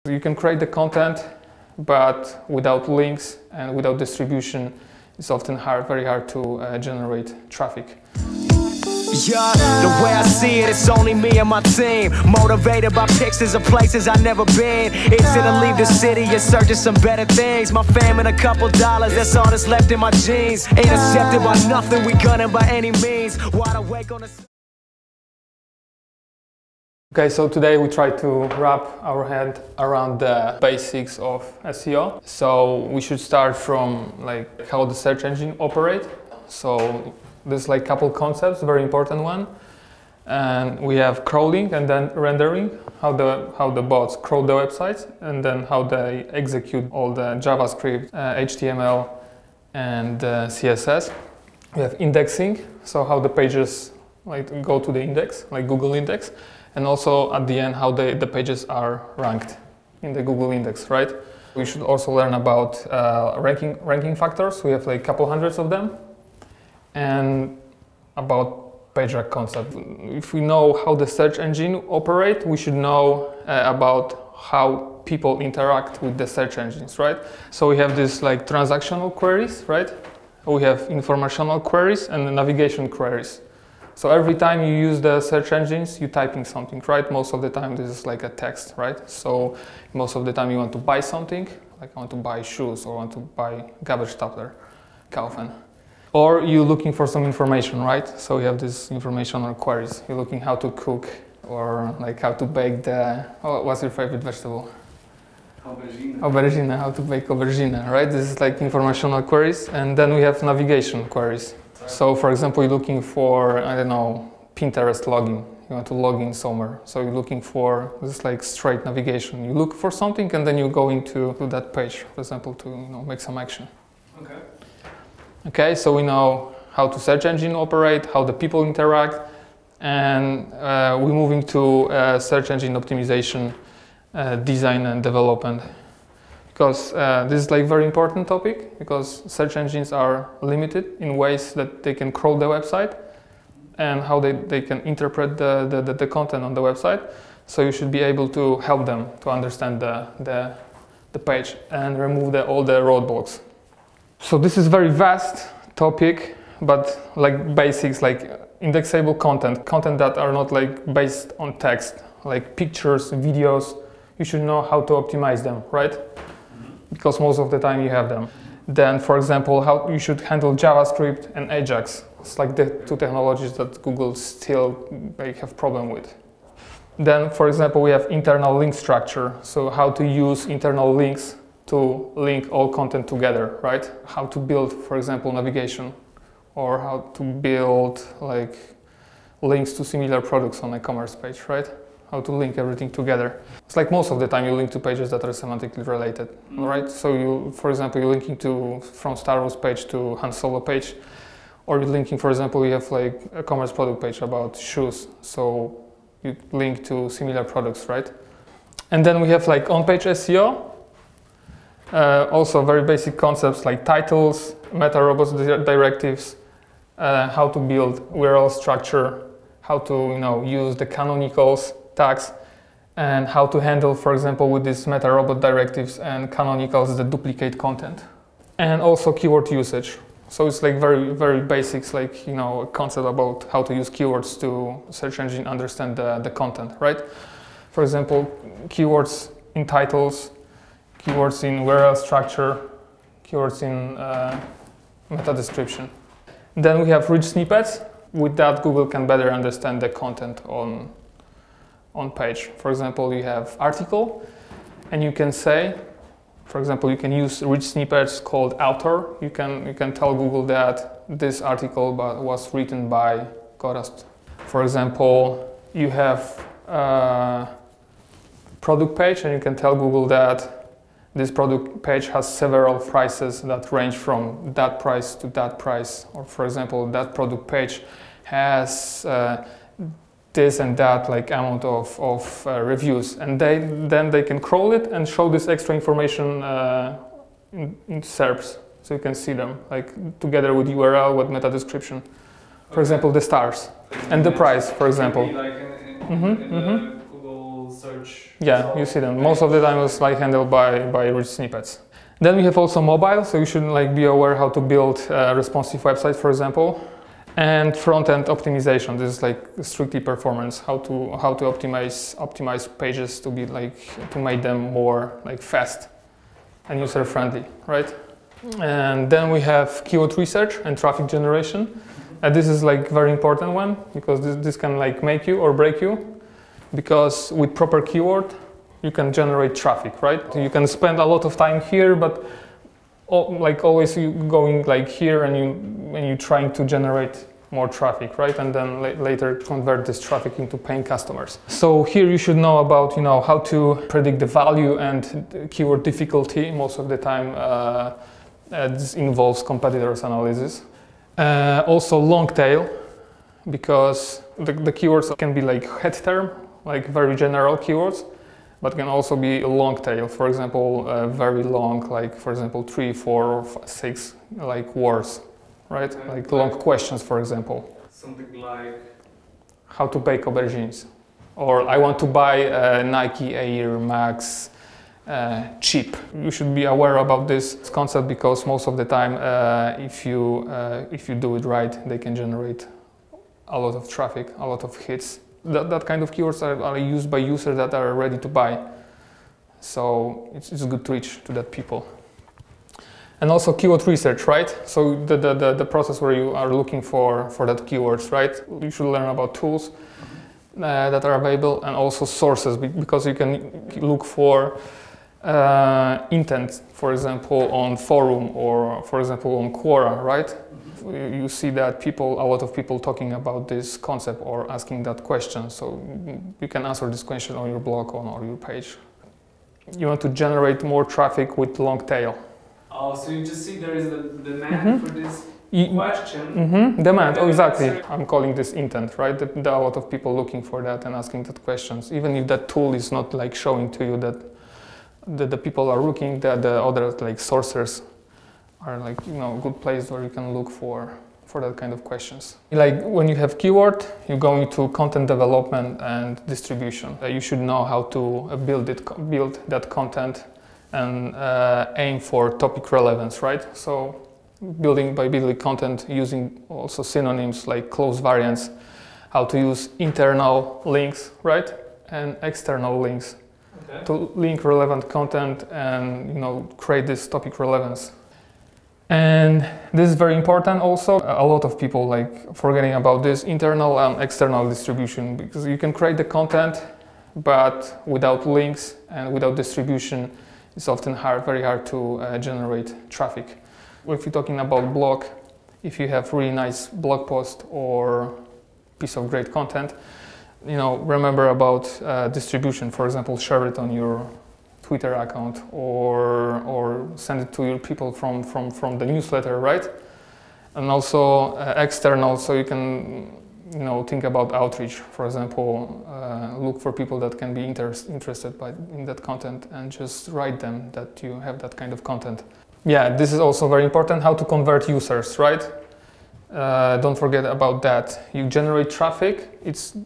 You can create the content, but without links and without distribution, it's often very hard to generate traffic. Yeah, the way I see it, it's only me and my team. Motivated by pictures of places I've never been. Itching to leave the city and search for some better things. My fam and a couple dollars, that's all that's left in my jeans. Ain't accepted by nothing, we gunning by any means. Wide awake on the... Okay, so today we try to wrap our head around the basics of SEO. So we should start from like how the search engine operate. So there's like a couple concepts, very important one. And we have crawling and then rendering, how the bots crawl the websites, and then how they execute all the JavaScript, HTML and CSS. We have indexing, so how the pages like go to the index, like Google index. And also at the end, how the pages are ranked in the Google index, right? We should also learn about ranking factors. We have like a couple hundreds of them. And about PageRank concept. If we know how the search engine operate, we should know about how people interact with the search engines, right? So we have this like transactional queries, right? We have informational queries and navigation queries. So every time you use the search engines, you're typing something, right? Most of the time this is like a text, right? So most of the time you want to buy something, like I want to buy shoes or I want to buy garbage stapler, kaufen. Or you're looking for some information, right? So you have this informational queries. You're looking how to cook or like how to bake the, what's your favorite vegetable? Aubergine. Aubergine, how to bake aubergine, right? This is like informational queries. And then we have navigation queries. So for example, you're looking for, I don't know, Pinterest login. You want to log in somewhere. So you're looking for this like straight navigation. You look for something and then you go into that page, for example, to make some action. Okay. Okay, so we know how the search engine operate, how the people interact, and we're moving to search engine optimization, design and development. Because this is like very important topic, because search engines are limited in ways that they can crawl the website and how they can interpret the content on the website. So you should be able to help them to understand the page and remove all the roadblocks. So this is very vast topic, but like basics like indexable content that are not like based on text, like pictures, videos, you should know how to optimize them, right? Because most of the time you have them. Then, for example, how you should handle JavaScript and Ajax. It's like the two technologies that Google still have problem with. Then, for example, we have internal link structure. So how to use internal links to link all content together, right? How to build, for example, navigation, or how to build like links to similar products on a commerce page, right? How to link everything together. It's like most of the time you link to pages that are semantically related, right? So you, for example, you're linking from Star Wars page to Han Solo page, or you're linking, for example, you have like a commerce product page about shoes, so you link to similar products, right? And then we have like on-page SEO. Also very basic concepts like titles, meta-robots directives, how to build URL structure, how to use the canonicals tags, and how to handle, for example, with these meta-robot directives and canonicals that duplicate content. And also keyword usage. So it's like very, very basics, like a concept about how to use keywords to search engine understand the content, right? For example, keywords in titles, keywords in URL structure, keywords in meta description. Then we have rich snippets. With that, Google can better understand the content on page. For example, you have article, and you can say, for example, you can use rich snippets called author. You can tell Google that this article was written by Gorast. For example, you have a product page, and you can tell Google that this product page has several prices that range from that price to that price. Or for example, that product page has this and that like amount of reviews. And then they can crawl it and show this extra information in SERPs. So you can see them like together with URL, with meta description. For example, the stars and the price, for example. Like in the Google search Yeah, you see them. Most of the time it's like handled by rich snippets. Then we have also mobile, so you should like be aware how to build a responsive website, for example. And front-end optimization. This is like strictly performance. How to optimize pages to be like to make them more like fast and user-friendly, right? And then we have keyword research and traffic generation. And this is like very important one because this can like make you or break you. Because with proper keyword, you can generate traffic, right? You can spend a lot of time here, but like always you going like here and you trying to generate more traffic, right? And then later convert this traffic into paying customers. So here you should know about how to predict the value and keyword difficulty. Most of the time, this involves competitors analysis. Also long tail, because the keywords can be like head term, like very general keywords, but can also be a long tail. For example, very long, like for example 3, 4, or 6 like words, right? Like long questions, for example. Something like how to bake aubergines, or I want to buy a Nike Air Max cheap. You should be aware about this concept because most of the time, if you do it right, they can generate a lot of traffic, a lot of hits. That kind of keywords are used by users that are ready to buy. So it's good to reach to that people. And also keyword research, right? So the process where you are looking for that keywords, right? You should learn about tools that are available and also sources, because you can look for intent, for example, on forum or for example on Quora, right? You see that a lot of people talking about this concept or asking that question. So you can answer this question on your blog or your page. You want to generate more traffic with long tail. oh, so you just see there is the demand for this question. Demand, oh, exactly. I'm calling this intent, right? There are a lot of people looking for that and asking that questions. Even if that tool is not like showing to you that the people are looking, that the other like sources are like good place where you can look for that kind of questions. Like when you have keyword, you go into content development and distribution. You should know how to build that content and aim for topic relevance, right? So by building content using also synonyms like close variants, how to use internal links, right? And external links to link relevant content and create this topic relevance. And this is very important also. A lot of people like forgetting about this internal and external distribution, because you can create the content, but without links and without distribution, it's often very hard to generate traffic. If you're talking about blog, if you have really nice blog post or piece of great content, remember about distribution. For example, share it on your Twitter account or send it to your people from the newsletter, right? And also external, so you can think about outreach. For example, look for people that can be interested in that content and just write them that you have that kind of content. Yeah, this is also very important, how to convert users, right? Don't forget about that. You generate traffic, it's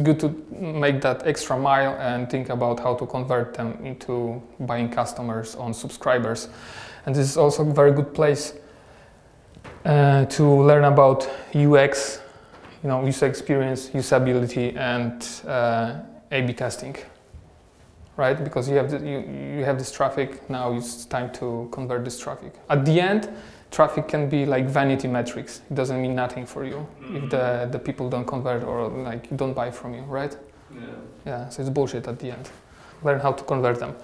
good to make that extra mile and think about how to convert them into buying customers on subscribers. And this is also a very good place to learn about UX, user experience, usability, and A/B testing, right? Because you have this traffic, now it's time to convert this traffic. At the end, traffic can be like vanity metrics. It doesn't mean nothing for you if the people don't convert or like don't buy from you, right? Yeah, so it's bullshit at the end. Learn how to convert them.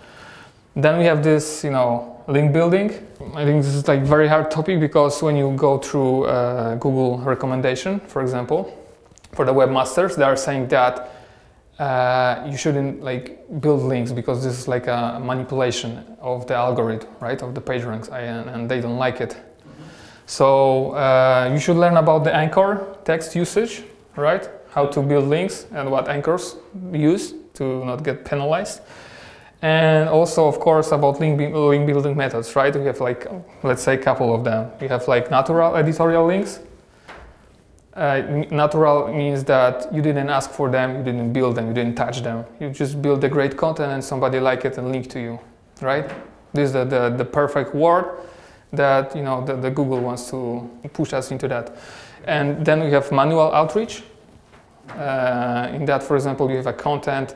Then we have this, link building. I think this is like very hard topic because when you go through Google recommendation, for example, for the webmasters, they are saying that you shouldn't like build links because this is like a manipulation of the algorithm, right, of the PageRank, and they don't like it. So you should learn about the anchor text usage, right? How to build links and what anchors use to not get penalized. And also, of course, about link building methods, right? We have like, let's say a couple of them. We have like natural editorial links, Natural means that you didn't ask for them, you didn't build them, you didn't touch them. You just build the great content and somebody like it and link to you, right? This is the perfect word that, you know, the Google wants to push us into that. And then we have manual outreach. In that, for example, you have a content,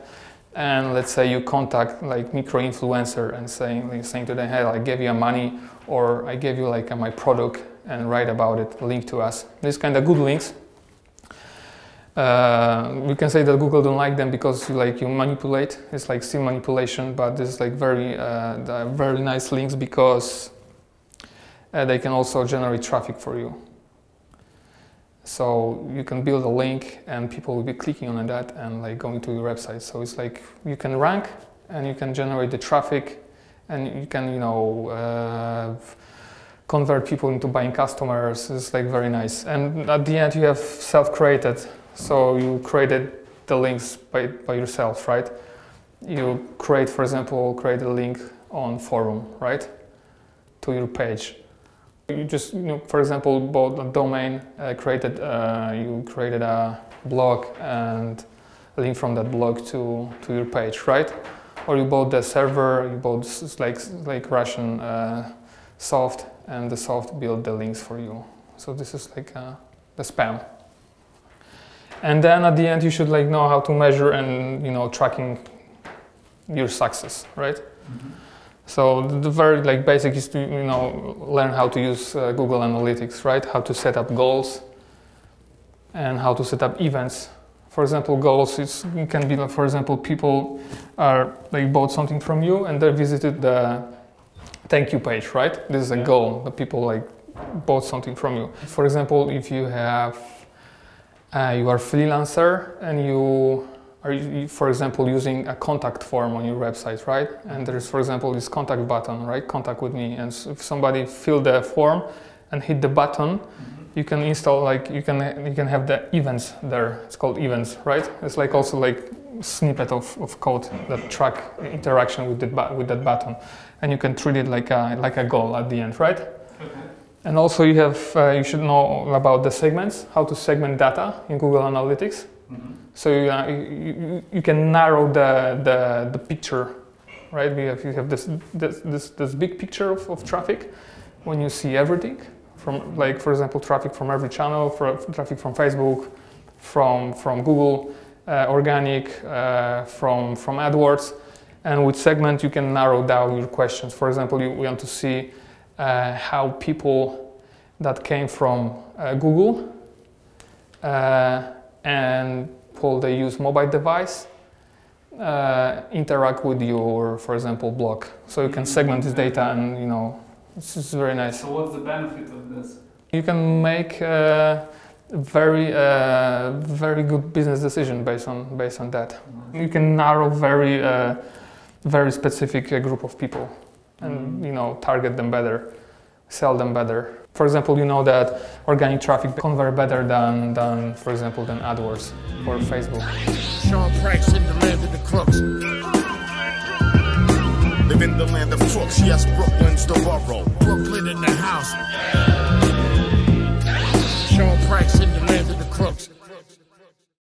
and let's say you contact like micro-influencer and saying to them, hey, I gave you money, or I gave you like my product, and write about it, link to us. These kind of good links. We can say that Google don't like them because you manipulate. It's like still manipulation, but this is like very nice links because they can also generate traffic for you. So you can build a link and people will be clicking on that and like going to your website. So it's like you can rank and you can generate the traffic and you can, you know, convert people into buying customers. It's like very nice. And at the end you have self-created. So you created the links by yourself, right? You create, for example, create a link on forum, right? To your page. You just, you know, for example, bought a domain, you created a blog and a link from that blog to your page, right? Or you bought the server, you bought like Russian soft, and the soft build the links for you. So this is like the spam. And then at the end you should like know how to measure and, you know, tracking your success, right? Mm-hmm. So the very like basic is to, you know, learn how to use Google Analytics, right? How to set up goals and how to set up events. For example, goals it can be, for example, people are like bought something from you and they visited the thank you page, right? This is a goal that people like bought something from you. For example, if you have you are a freelancer and you are, for example, using a contact form on your website, right? And there's, for example, this contact button, right? Contact with me. And so if somebody fill the form and hit the button, you can install, like, you can have the events there. It's called events, right? It's like also like snippet of code that track interaction with that button. And you can treat it like a goal at the end, right? Okay. And also you have, you should know about the segments, how to segment data in Google Analytics. Mm-hmm. So you can narrow the picture, right? You have this big picture of traffic when you see everything from, like, for example, traffic from every channel, traffic from Facebook, from Google, organic, from AdWords, and with segment you can narrow down your questions. For example, you want to see how people that came from Google and they use mobile device interact with your, for example, blog. So you can segment this data, and you know, this is very nice. So what's the benefit of this? You can make a very good business decision based on that. You can narrow very specific group of people, and you know, target them better, sell them better. For example, you know that organic traffic convert better than for example, than AdWords or Facebook. Sean Price in the land of the crooks. Live in the land of crooks, yes, Brooklyn's the borough. Brooklyn in the house.